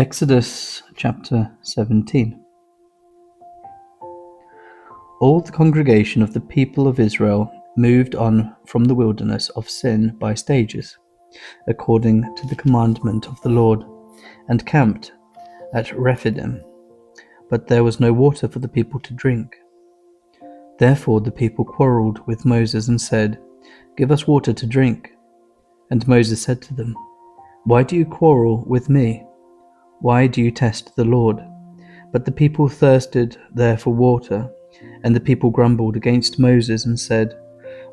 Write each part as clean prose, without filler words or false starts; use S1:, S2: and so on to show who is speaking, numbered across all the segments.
S1: Exodus chapter 17. All the congregation of the people of Israel moved on from the wilderness of Sin by stages, according to the commandment of the Lord, and camped at Rephidim. But there was no water for the people to drink. Therefore the people quarreled with Moses and said, "Give us water to drink." And Moses said to them, "Why do you quarrel with me? Why do you test the Lord?" But the people thirsted there for water, and the people grumbled against Moses and said,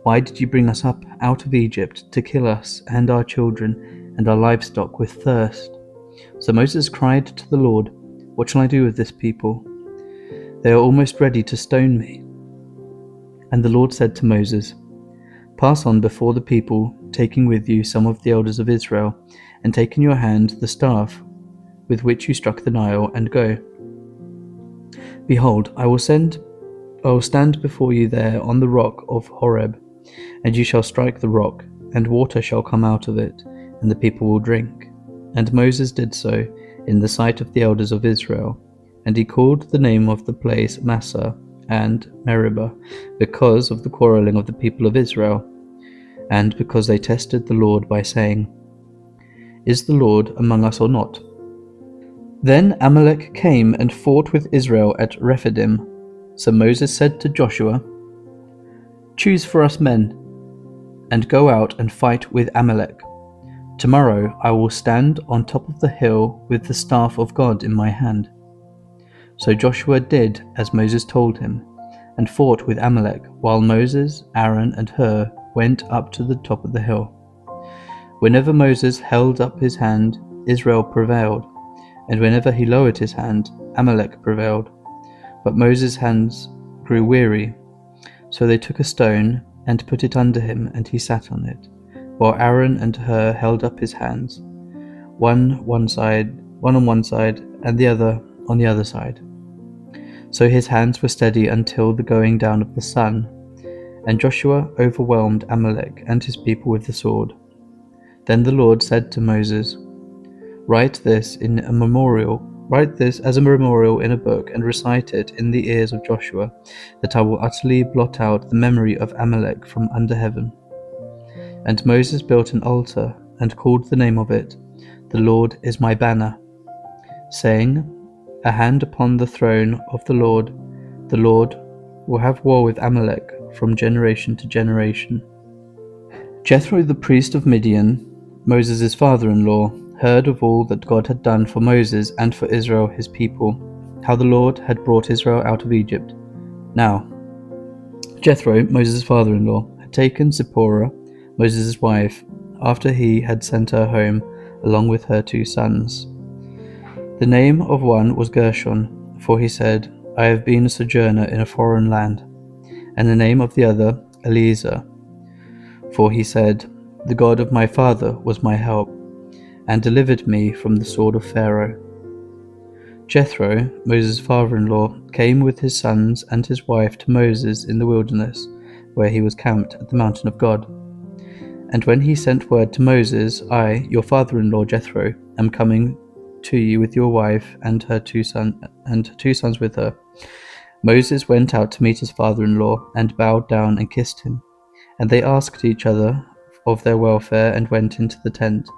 S1: "Why did you bring us up out of Egypt to kill us and our children and our livestock with thirst?" So Moses cried to the Lord, "What shall I do with this people? They are almost ready to stone me." And the Lord said to Moses, "Pass on before the people, taking with you some of the elders of Israel, and take in your hand the staff with which you struck the Nile, and go. Behold, I will stand before you there on the rock of Horeb, and you shall strike the rock, and water shall come out of it, and the people will drink." And Moses did so in the sight of the elders of Israel, and he called the name of the place Massah and Meribah, because of the quarreling of the people of Israel, and because they tested the Lord by saying, "Is the Lord among us or not?" Then Amalek came and fought with Israel at Rephidim. So Moses said to Joshua, "Choose for us men, and go out and fight with Amalek. Tomorrow I will stand on top of the hill with the staff of God in my hand." So Joshua did as Moses told him, and fought with Amalek, while Moses, Aaron, and Hur went up to the top of the hill. Whenever Moses held up his hand, Israel prevailed, and whenever he lowered his hand, Amalek prevailed. But Moses' hands grew weary, so they took a stone and put it under him, and he sat on it, while Aaron and Hur held up his hands, one on one side, and the other on the other side. So his hands were steady until the going down of the sun, and Joshua overwhelmed Amalek and his people with the sword. Then the Lord said to Moses, Write this as a memorial in a book, and recite it in the ears of Joshua, that I will utterly blot out the memory of Amalek from under heaven." And Moses built an altar, and called the name of it, "The Lord is my banner," saying, "A hand upon the throne of the Lord will have war with Amalek from generation to generation." Jethro the priest of Midian, Moses' father-in-law, heard of all that God had done for Moses and for Israel his people, how the Lord had brought Israel out of Egypt. Now, Jethro, Moses' father-in-law, had taken Zipporah, Moses' wife, after he had sent her home, along with her 2 sons. The name of one was Gershon, for he said, "I have been a sojourner in a foreign land," and the name of the other, Eliezer, for he said, "The God of my father was my help, and delivered me from the sword of Pharaoh." Jethro, Moses' father-in-law, came with his sons and his wife to Moses in the wilderness, where he was camped at the mountain of God. And when he sent word to Moses, "I, your father-in-law Jethro, am coming to you with your wife and her 2 sons with her," Moses went out to meet his father-in-law, and bowed down and kissed him. And they asked each other of their welfare, and went into the tent.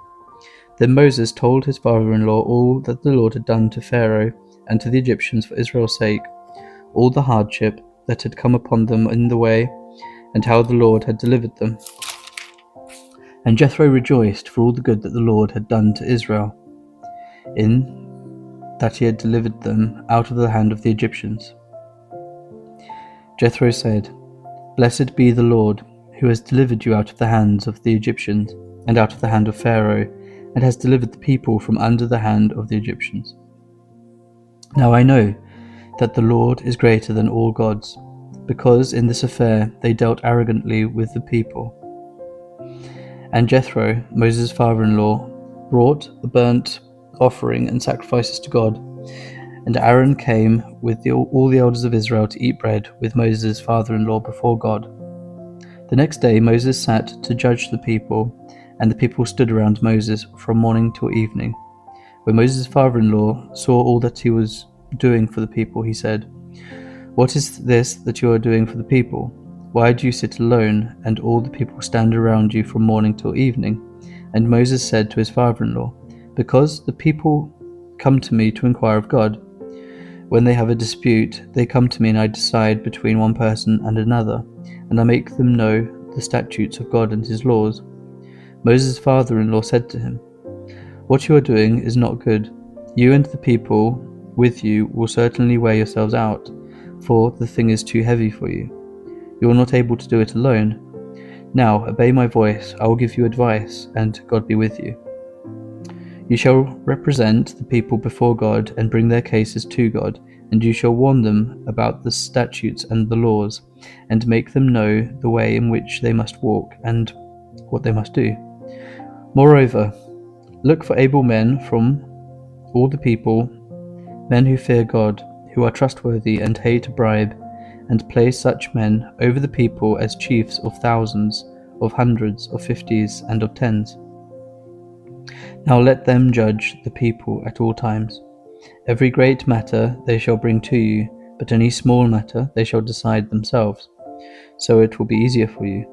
S1: Then Moses told his father-in-law all that the Lord had done to Pharaoh and to the Egyptians for Israel's sake, all the hardship that had come upon them in the way, and how the Lord had delivered them. And Jethro rejoiced for all the good that the Lord had done to Israel, in that he had delivered them out of the hand of the Egyptians. Jethro said, "Blessed be the Lord, who has delivered you out of the hands of the Egyptians, and out of the hand of Pharaoh, and has delivered the people from under the hand of the Egyptians. Now I know that the Lord is greater than all gods, because in this affair they dealt arrogantly with the people." And Jethro, Moses' father-in-law, brought the burnt offering and sacrifices to God, and Aaron came with all the elders of Israel to eat bread with Moses' father-in-law before God. The next day Moses sat to judge the people, and the people stood around Moses from morning till evening. When Moses' father-in-law saw all that he was doing for the people, he said, "What is this that you are doing for the people? Why do you sit alone, and all the people stand around you from morning till evening?" And Moses said to his father-in-law, "Because the people come to me to inquire of God. When they have a dispute, they come to me, and I decide between one person and another, and I make them know the statutes of God and his laws." Moses' father-in-law said to him, "What you are doing is not good. You and the people with you will certainly wear yourselves out, for the thing is too heavy for you. You are not able to do it alone. Now obey my voice, I will give you advice, and God be with you. You shall represent the people before God and bring their cases to God, and you shall warn them about the statutes and the laws, and make them know the way in which they must walk and what they must do. Moreover, look for able men from all the people, men who fear God, who are trustworthy and hate a bribe, and place such men over the people as chiefs of thousands, of hundreds, of fifties, and of tens. Now let them judge the people at all times. Every great matter they shall bring to you, but any small matter they shall decide themselves. So it will be easier for you,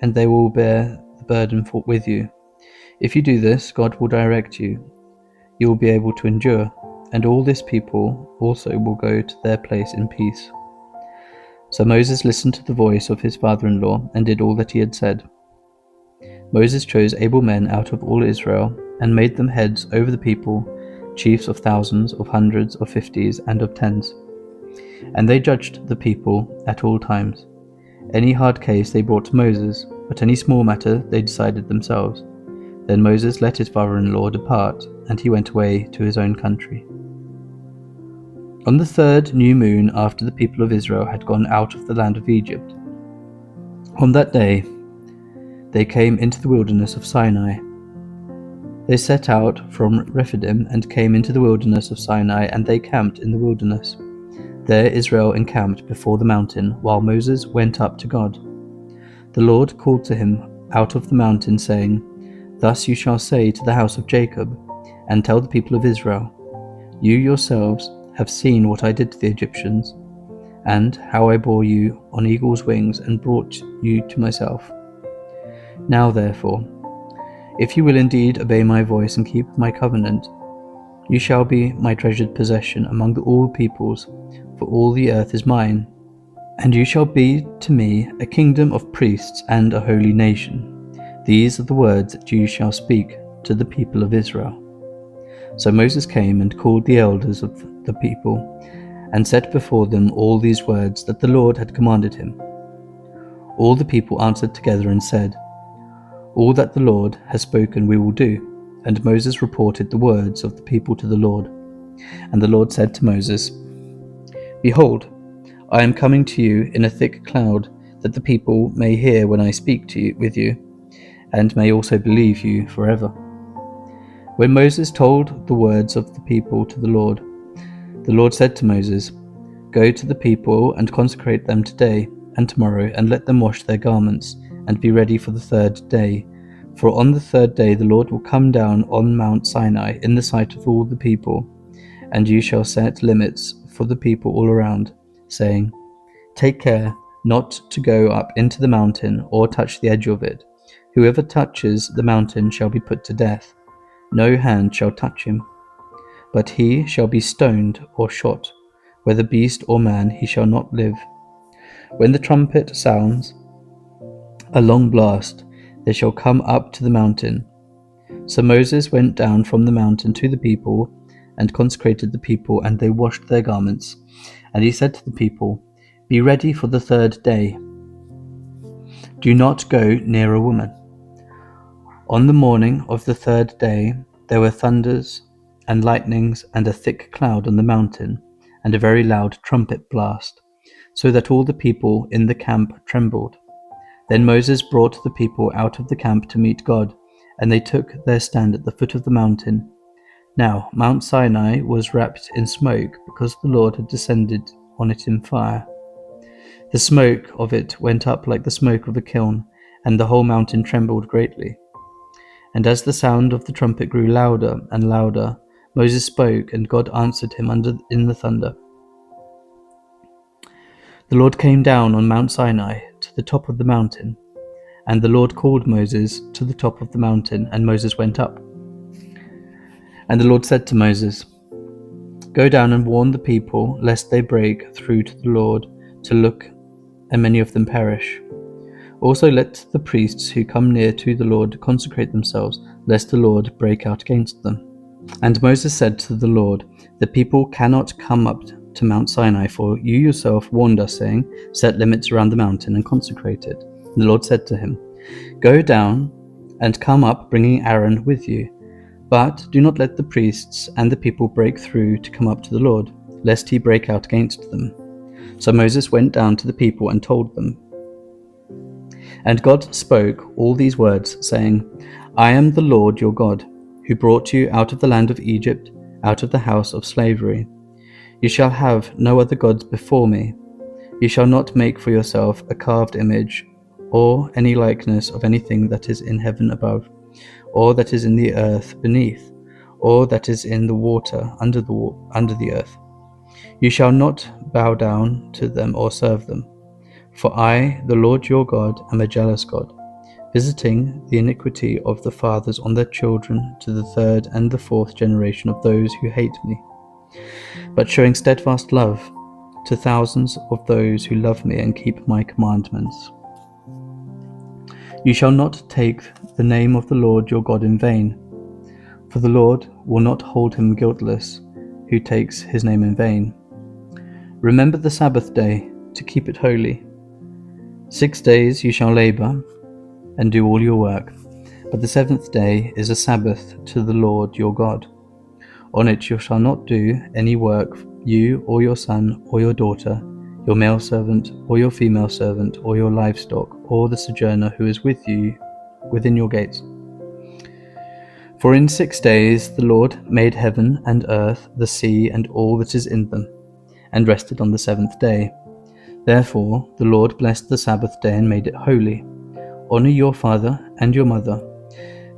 S1: and they will bear the burden with you. If you do this, God will direct you. You will be able to endure, and all this people also will go to their place in peace." So Moses listened to the voice of his father-in-law and did all that he had said. Moses chose able men out of all Israel and made them heads over the people, chiefs of thousands, of hundreds, of fifties, and of tens. And they judged the people at all times. Any hard case they brought to Moses, but any small matter they decided themselves. Then Moses let his father-in-law depart, and he went away to his own country. On the third new moon after the people of Israel had gone out of the land of Egypt, on that day they came into the wilderness of Sinai. They set out from Rephidim and came into the wilderness of Sinai, and they camped in the wilderness. There Israel encamped before the mountain, while Moses went up to God. The Lord called to him out of the mountain, saying, "Thus you shall say to the house of Jacob, and tell the people of Israel, you yourselves have seen what I did to the Egyptians, and how I bore you on eagle's wings and brought you to myself. Now therefore, if you will indeed obey my voice and keep my covenant, you shall be my treasured possession among all peoples, for all the earth is mine, and you shall be to me a kingdom of priests and a holy nation. These are the words that you shall speak to the people of Israel." So Moses came and called the elders of the people, and set before them all these words that the Lord had commanded him. All the people answered together and said, "All that the Lord has spoken we will do." And Moses reported the words of the people to the Lord. And the Lord said to Moses, "Behold, I am coming to you in a thick cloud, that the people may hear when I speak with you, and may also believe you forever." When Moses told the words of the people to the Lord said to Moses, "Go to the people and consecrate them today and tomorrow, and let them wash their garments, and be ready for the third day. For on the third day the Lord will come down on Mount Sinai in the sight of all the people, and you shall set limits for the people all around, saying, 'Take care not to go up into the mountain or touch the edge of it. Whoever touches the mountain shall be put to death. No hand shall touch him, but he shall be stoned or shot. Whether beast or man, he shall not live. When the trumpet sounds a long blast, they shall come up to the mountain.' So Moses went down from the mountain to the people and consecrated the people, and they washed their garments. And he said to the people, 'Be ready for the third day. Do not go near a woman.' On the morning of the third day there were thunders and lightnings and a thick cloud on the mountain, and a very loud trumpet blast, so that all the people in the camp trembled. Then Moses brought the people out of the camp to meet God, and they took their stand at the foot of the mountain. Now Mount Sinai was wrapped in smoke, because the Lord had descended on it in fire. The smoke of it went up like the smoke of a kiln, and the whole mountain trembled greatly. And as the sound of the trumpet grew louder and louder, Moses spoke, and God answered him in the thunder. The Lord came down on Mount Sinai to the top of the mountain, and the Lord called Moses to the top of the mountain, and Moses went up. And the Lord said to Moses, "Go down and warn the people, lest they break through to the Lord to look, and many of them perish. Also let the priests who come near to the Lord consecrate themselves, lest the Lord break out against them." And Moses said to the Lord, "The people cannot come up to Mount Sinai, for you yourself warned us, saying, 'Set limits around the mountain and consecrate it.'" And the Lord said to him, "Go down and come up, bringing Aaron with you. But do not let the priests and the people break through to come up to the Lord, lest he break out against them." So Moses went down to the people and told them. And God spoke all these words, saying, "I am the Lord your God, who brought you out of the land of Egypt, out of the house of slavery. You shall have no other gods before me. You shall not make for yourself a carved image, or any likeness of anything that is in heaven above, or that is in the earth beneath, or that is in the water under the earth. You shall not bow down to them or serve them. For I, the Lord your God, am a jealous God, visiting the iniquity of the fathers on their children to the third and the fourth generation of those who hate me, but showing steadfast love to thousands of those who love me and keep my commandments. You shall not take the name of the Lord your God in vain, for the Lord will not hold him guiltless who takes his name in vain. Remember the Sabbath day to keep it holy. 6 days you shall labor and do all your work, but the seventh day is a Sabbath to the Lord your God. On it you shall not do any work, you or your son or your daughter, your male servant or your female servant, or your livestock, or the sojourner who is with you within your gates. For in 6 days the Lord made heaven and earth, the sea, and all that is in them, and rested on the seventh day. Therefore the Lord blessed the Sabbath day and made it holy. Honor your father and your mother,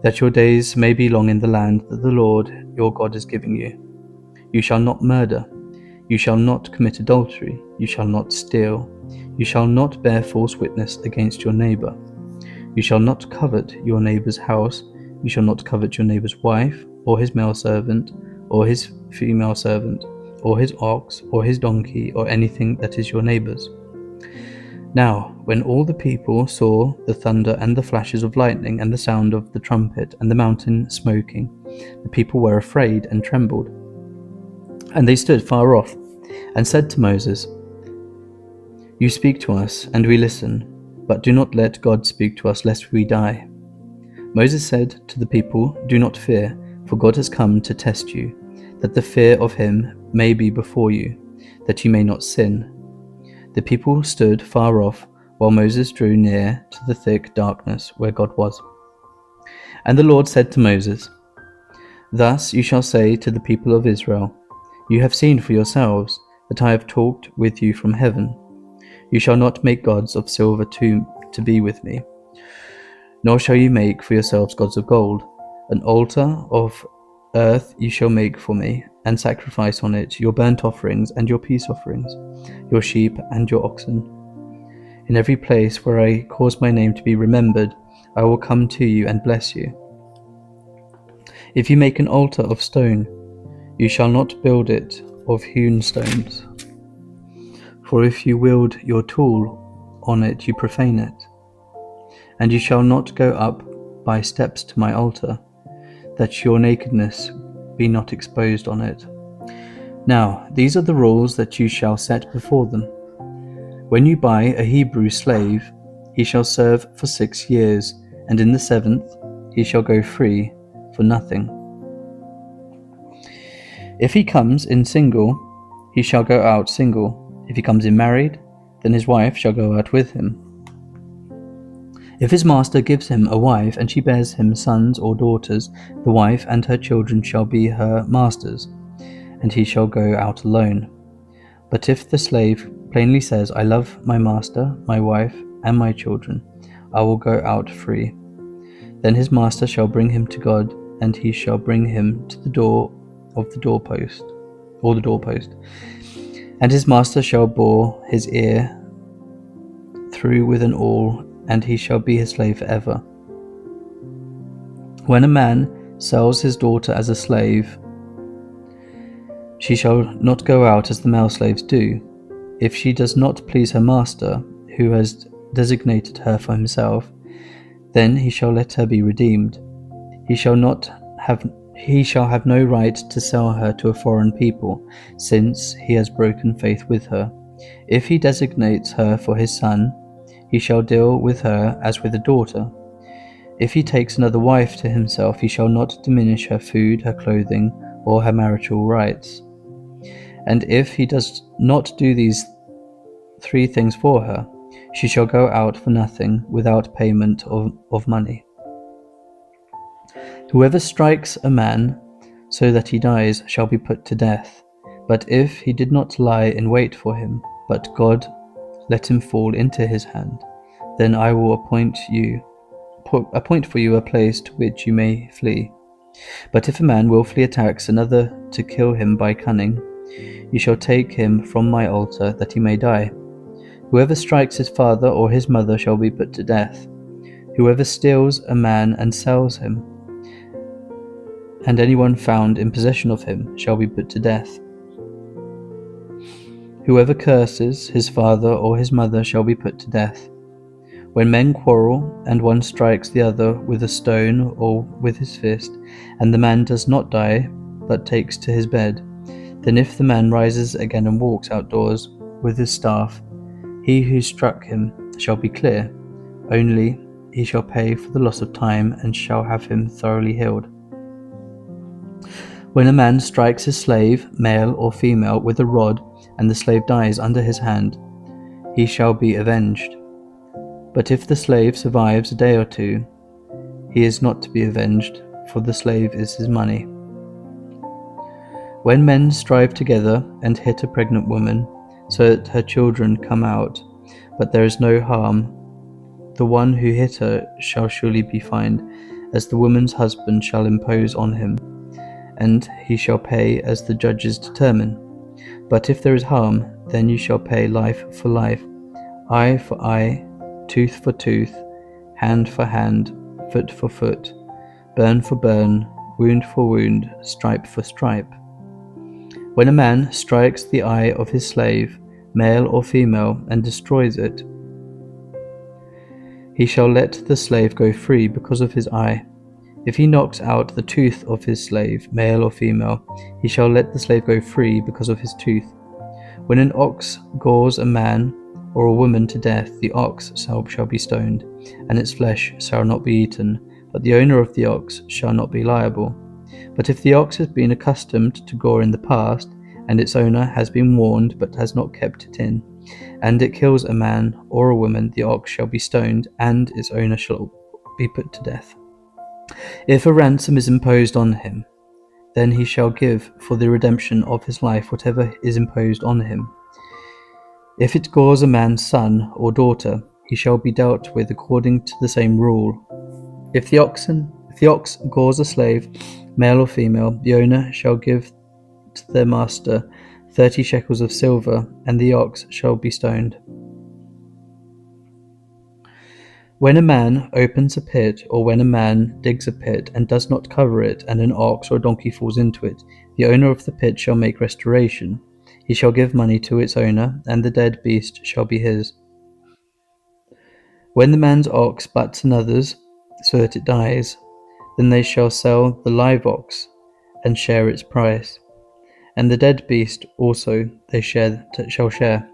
S1: that your days may be long in the land that the Lord your God is giving you. You shall not murder. You shall not commit adultery. You shall not steal. You shall not bear false witness against your neighbor. You shall not covet your neighbor's house. You shall not covet your neighbor's wife, or his male servant, or his female servant, or his ox, or his donkey, or anything that is your neighbor's. Now, when all the people saw the thunder and the flashes of lightning and the sound of the trumpet and the mountain smoking, the people were afraid and trembled. And they stood far off and said to Moses, "You speak to us, and we listen, but do not let God speak to us, lest we die." Moses said to the people, "Do not fear, for God has come to test you, that the fear of him may be before you, that you may not sin." The people stood far off, while Moses drew near to the thick darkness where God was. And the Lord said to Moses, "Thus you shall say to the people of Israel, 'You have seen for yourselves that I have talked with you from heaven. You shall not make gods of silver to be with me, nor shall you make for yourselves gods of gold. An altar of earth you shall make for me, and sacrifice on it your burnt offerings and your peace offerings, your sheep and your oxen. In every place where I cause my name to be remembered, I will come to you and bless you. If you make an altar of stone, you shall not build it of hewn stones. For if you wield your tool on it, you profane it. And you shall not go up by steps to my altar, that your nakedness be not exposed on it. Now, these are the rules that you shall set before them. When you buy a Hebrew slave, he shall serve for 6 years, and in the 7th he shall go free for nothing. If he comes in single, he shall go out single. If he comes in married, then his wife shall go out with him. If his master gives him a wife, and she bears him sons or daughters, the wife and her children shall be her master's, and he shall go out alone. But if the slave plainly says, "I love my master, my wife, and my children, I will go out free," then his master shall bring him to God, and he shall bring him to the door of the doorpost, or the doorpost. And his master shall bore his ear through with an awl, and he shall be his slave forever. When a man sells his daughter as a slave, she shall not go out as the male slaves do. If she does not please her master, who has designated her for himself, then he shall let her be redeemed. He shall have no right to sell her to a foreign people, since he has broken faith with her. If he designates her for his son, he shall deal with her as with a daughter. If he takes another wife to himself, he shall not diminish her food, her clothing, or her marital rights. And if he does not do these 3 things for her, she shall go out for nothing, without payment of money. Whoever strikes a man so that he dies shall be put to death. But if he did not lie in wait for him, but God let him fall into his hand, then I will appoint for you a place to which you may flee. But if a man wilfully attacks another to kill him by cunning, you shall take him from my altar, that he may die. Whoever strikes his father or his mother shall be put to death. Whoever steals a man and sells him, and anyone found in possession of him, shall be put to death. Whoever curses his father or his mother shall be put to death. When men quarrel, and one strikes the other with a stone or with his fist, and the man does not die, but takes to his bed, then if the man rises again and walks outdoors with his staff, he who struck him shall be clear, only he shall pay for the loss of time, and shall have him thoroughly healed. When a man strikes his slave, male or female, with a rod, and the slave dies under his hand, he shall be avenged. But if the slave survives a day or 2, he is not to be avenged, for the slave is his money. When men strive together and hit a pregnant woman, so that her children come out, but there is no harm, the one who hit her shall surely be fined, as the woman's husband shall impose on him, and he shall pay as the judges determine. But if there is harm, then you shall pay life for life, eye for eye, tooth for tooth, hand for hand, foot for foot, burn for burn, wound for wound, stripe for stripe. When a man strikes the eye of his slave, male or female, and destroys it, he shall let the slave go free because of his eye. If he knocks out the tooth of his slave, male or female, he shall let the slave go free because of his tooth. When an ox gores a man or a woman to death, the ox shall be stoned, and its flesh shall not be eaten, but the owner of the ox shall not be liable. But if the ox has been accustomed to gore in the past, and its owner has been warned but has not kept it in, and it kills a man or a woman, the ox shall be stoned, and its owner shall be put to death. If a ransom is imposed on him, then he shall give for the redemption of his life whatever is imposed on him. If it gores a man's son or daughter, he shall be dealt with according to the same rule. If the ox gores a slave, male or female, the owner shall give to their master 30 shekels of silver, and the ox shall be stoned. When a man opens a pit, or when a man digs a pit and does not cover it, and an ox or donkey falls into it, the owner of the pit shall make restoration. He shall give money to its owner, and the dead beast shall be his. When the man's ox butts another's, so that it dies, then they shall sell the live ox, and share its price, and the dead beast also they shall share.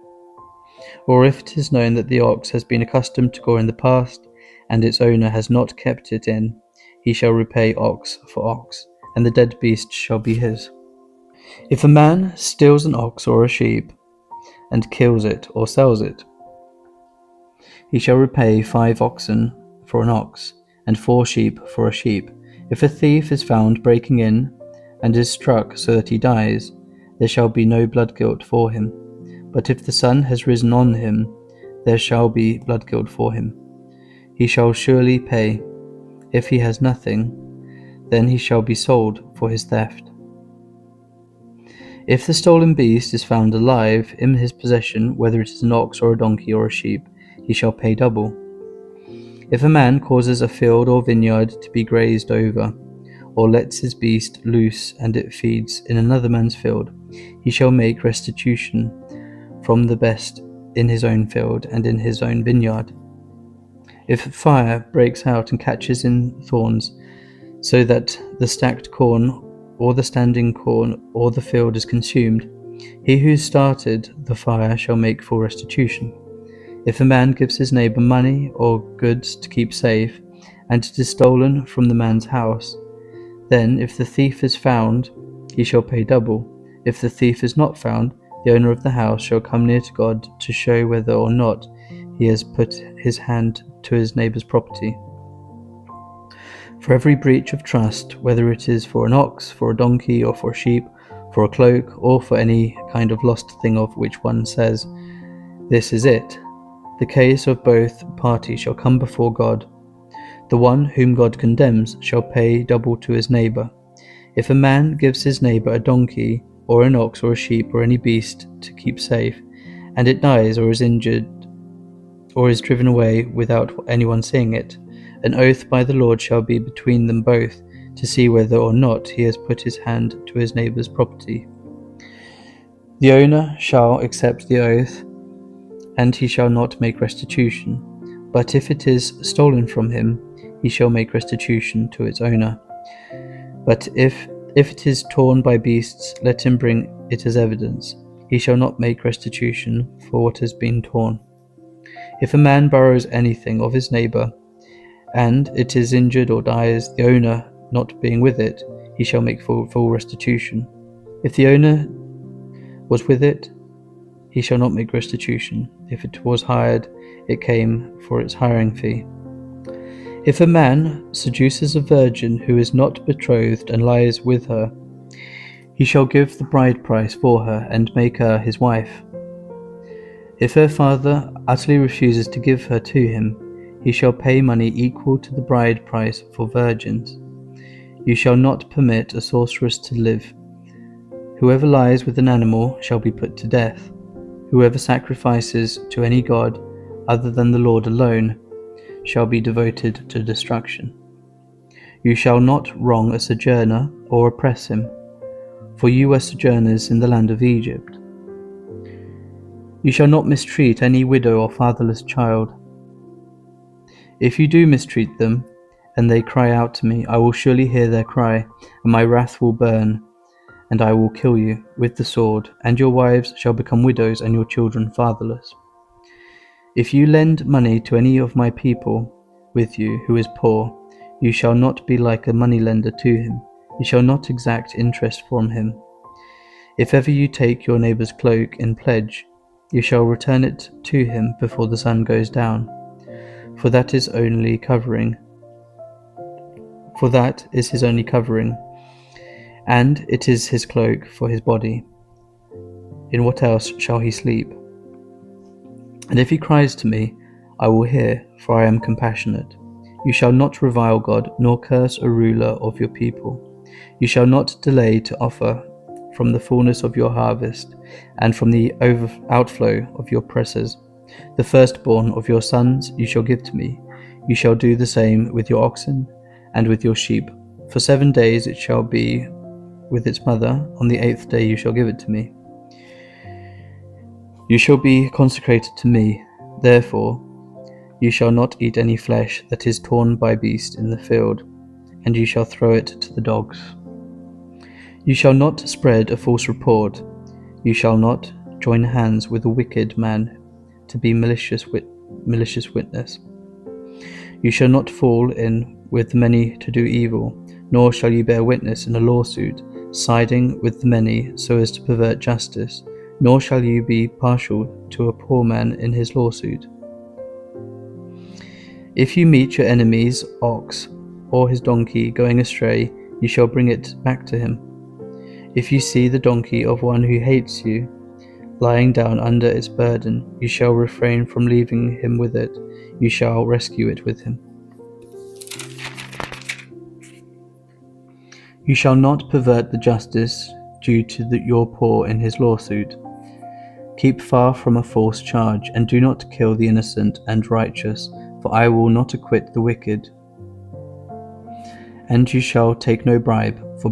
S1: Or if it is known that the ox has been accustomed to gore in the past, and its owner has not kept it in, he shall repay ox for ox, and the dead beast shall be his. If a man steals an ox or a sheep, and kills it or sells it, he shall repay 5 oxen for an ox, and 4 sheep for a sheep. If a thief is found breaking in, and is struck so that he dies, there shall be no blood guilt for him. But if the sun has risen on him, there shall be blood guilt for him. He shall surely pay. If he has nothing, then he shall be sold for his theft. If the stolen beast is found alive in his possession, whether it is an ox or a donkey or a sheep, he shall pay double. If a man causes a field or vineyard to be grazed over, or lets his beast loose and it feeds in another man's field, he shall make restitution from the best in his own field and in his own vineyard. If fire breaks out and catches in thorns, so that the stacked corn or the standing corn or the field is consumed, he who started the fire shall make full restitution. If a man gives his neighbour money or goods to keep safe, and it is stolen from the man's house, then if the thief is found, he shall pay double. If the thief is not found, the owner of the house shall come near to God to show whether or not he has put his hand to his neighbour's property. For every breach of trust, whether it is for an ox, for a donkey, or for a sheep, for a cloak, or for any kind of lost thing of which one says, "This is it," the case of both parties shall come before God. The one whom God condemns shall pay double to his neighbour. If a man gives his neighbour a donkey, or an ox, or a sheep, or any beast to keep safe, and it dies, or is injured, or is driven away without anyone seeing it, an oath by the Lord shall be between them both, to see whether or not he has put his hand to his neighbour's property. The owner shall accept the oath, and he shall not make restitution. But if it is stolen from him, he shall make restitution to its owner. But if it is torn by beasts, let him bring it as evidence. He shall not make restitution for what has been torn. If a man borrows anything of his neighbour, and it is injured or dies, the owner not being with it, he shall make full restitution. If the owner was with it, he shall not make restitution. If it was hired, it came for its hiring fee. If a man seduces a virgin who is not betrothed and lies with her, he shall give the bride price for her and make her his wife. If her father utterly refuses to give her to him, he shall pay money equal to the bride price for virgins. You shall not permit a sorceress to live. Whoever lies with an animal shall be put to death. Whoever sacrifices to any god other than the Lord alone shall be devoted to destruction. You shall not wrong a sojourner or oppress him, for you were sojourners in the land of Egypt. You shall not mistreat any widow or fatherless child. If you do mistreat them, and they cry out to me, I will surely hear their cry, and my wrath will burn, and I will kill you with the sword, and your wives shall become widows, and your children fatherless. If you lend money to any of my people with you who is poor, you shall not be like a moneylender to him. You shall not exact interest from him. If ever you take your neighbour's cloak in pledge, you shall return it to him before the sun goes down, for that is his only covering, and it is his cloak for his body. In what else shall he sleep? And if he cries to me, I will hear, for I am compassionate. You shall not revile God, nor curse a ruler of your people. You shall not delay to offer from the fullness of your harvest, and from the outflow of your presses. The firstborn of your sons you shall give to me. You shall do the same with your oxen and with your sheep. For 7 days it shall be with its mother. On the 8th day you shall give it to me. You shall be consecrated to me. Therefore you shall not eat any flesh that is torn by beast in the field, and you shall throw it to the dogs. You shall not spread a false report. You shall not join hands with a wicked man to be malicious witness. You shall not fall in with many to do evil, nor shall you bear witness in a lawsuit, siding with the many so as to pervert justice, nor shall you be partial to a poor man in his lawsuit. If you meet your enemy's ox or his donkey going astray, you shall bring it back to him. If you see the donkey of one who hates you lying down under its burden, you shall refrain from leaving him with it. You shall rescue it with him. You shall not pervert the justice due to your poor in his lawsuit. Keep far from a false charge, and do not kill the innocent and righteous, for I will not acquit the wicked. And you shall take no bribe, for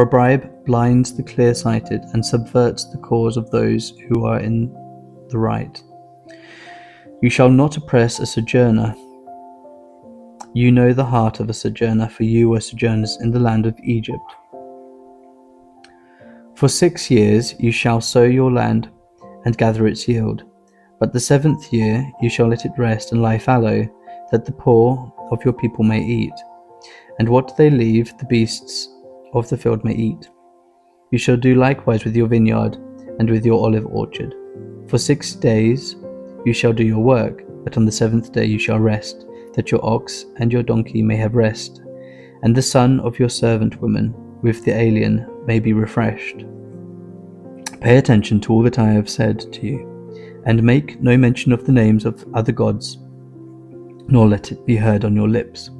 S1: a bribe blinds the clear-sighted and subverts the cause of those who are in the right. You shall not oppress a sojourner. You know the heart of a sojourner, for you were sojourners in the land of Egypt. For 6 years you shall sow your land and gather its yield, but the 7th year you shall let it rest and lie fallow, that the poor of your people may eat, and what they leave the beasts of the field may eat. You shall do likewise with your vineyard and with your olive orchard. For 6 days you shall do your work, but on the 7th day you shall rest, that your ox and your donkey may have rest, and the son of your servant woman with the alien may be refreshed. Pay attention to all that I have said to you, and make no mention of the names of other gods, nor let it be heard on your lips.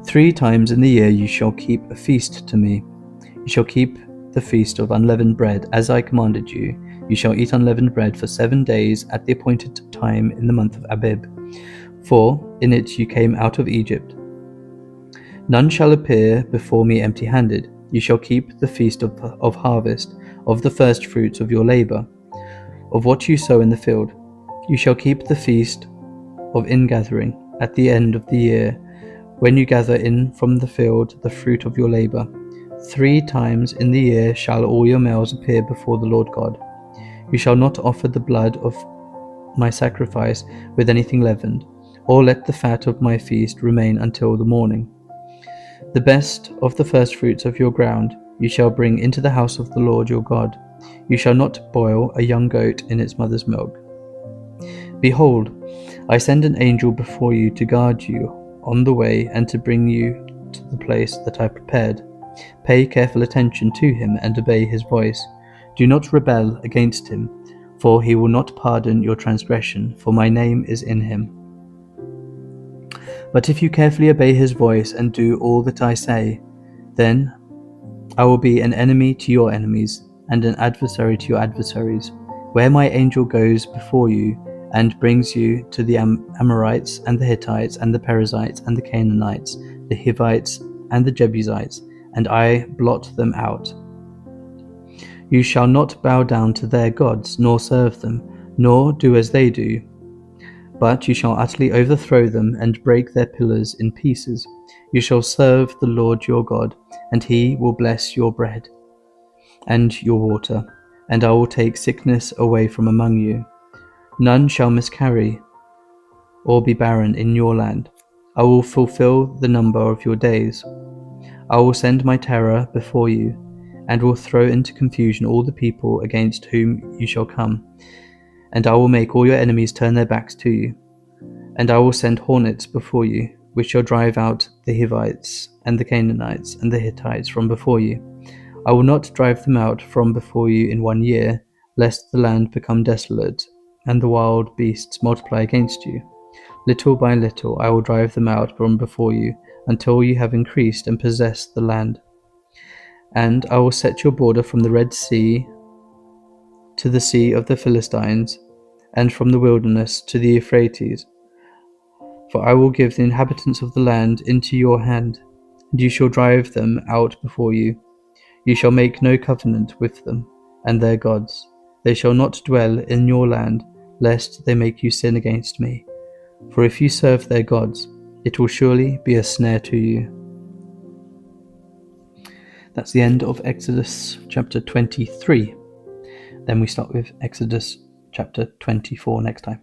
S1: 3 times in the year you shall keep a feast to me. You shall keep the feast of unleavened bread, as I commanded you. You shall eat unleavened bread for 7 days at the appointed time in the month of Abib, for in it you came out of Egypt. None shall appear before me empty-handed. You shall keep the feast of harvest, of the first fruits of your labour, of what you sow in the field. You shall keep the feast of ingathering at the end of the year, when you gather in from the field the fruit of your labour. 3 times in the year shall all your males appear before the Lord God. You shall not offer the blood of my sacrifice with anything leavened, or let the fat of my feast remain until the morning. The best of the first fruits of your ground you shall bring into the house of the Lord your God. You shall not boil a young goat in its mother's milk. Behold, I send an angel before you to guard you on the way and to bring you to the place that I prepared. Pay careful attention to him and obey his voice. Do not rebel against him, for he will not pardon your transgression, for my name is in him. But if you carefully obey his voice and do all that I say, then I will be an enemy to your enemies and an adversary to your adversaries. Where my angel goes before you and brings you to the Amorites and the Hittites and the Perizzites and the Canaanites, the Hivites and the Jebusites, and I blot them out. You shall not bow down to their gods, nor serve them, nor do as they do, but you shall utterly overthrow them and break their pillars in pieces. You shall serve the Lord your God, and he will bless your bread and your water, and I will take sickness away from among you. None shall miscarry or be barren in your land. I will fulfill the number of your days. I will send my terror before you, and will throw into confusion all the people against whom you shall come, and I will make all your enemies turn their backs to you. And I will send hornets before you, which shall drive out the Hivites and the Canaanites and the Hittites from before you. I will not drive them out from before you in 1 year, lest the land become desolate, and the wild beasts multiply against you. Little by little I will drive them out from before you, until you have increased and possessed the land. And I will set your border from the Red Sea to the Sea of the Philistines, and from the wilderness to the Euphrates. For I will give the inhabitants of the land into your hand, and you shall drive them out before you. You shall make no covenant with them and their gods. They shall not dwell in your land, lest they make you sin against me. For if you serve their gods, it will surely be a snare to you. That's the end of Exodus chapter 23. Then we start with Exodus chapter 24 next time.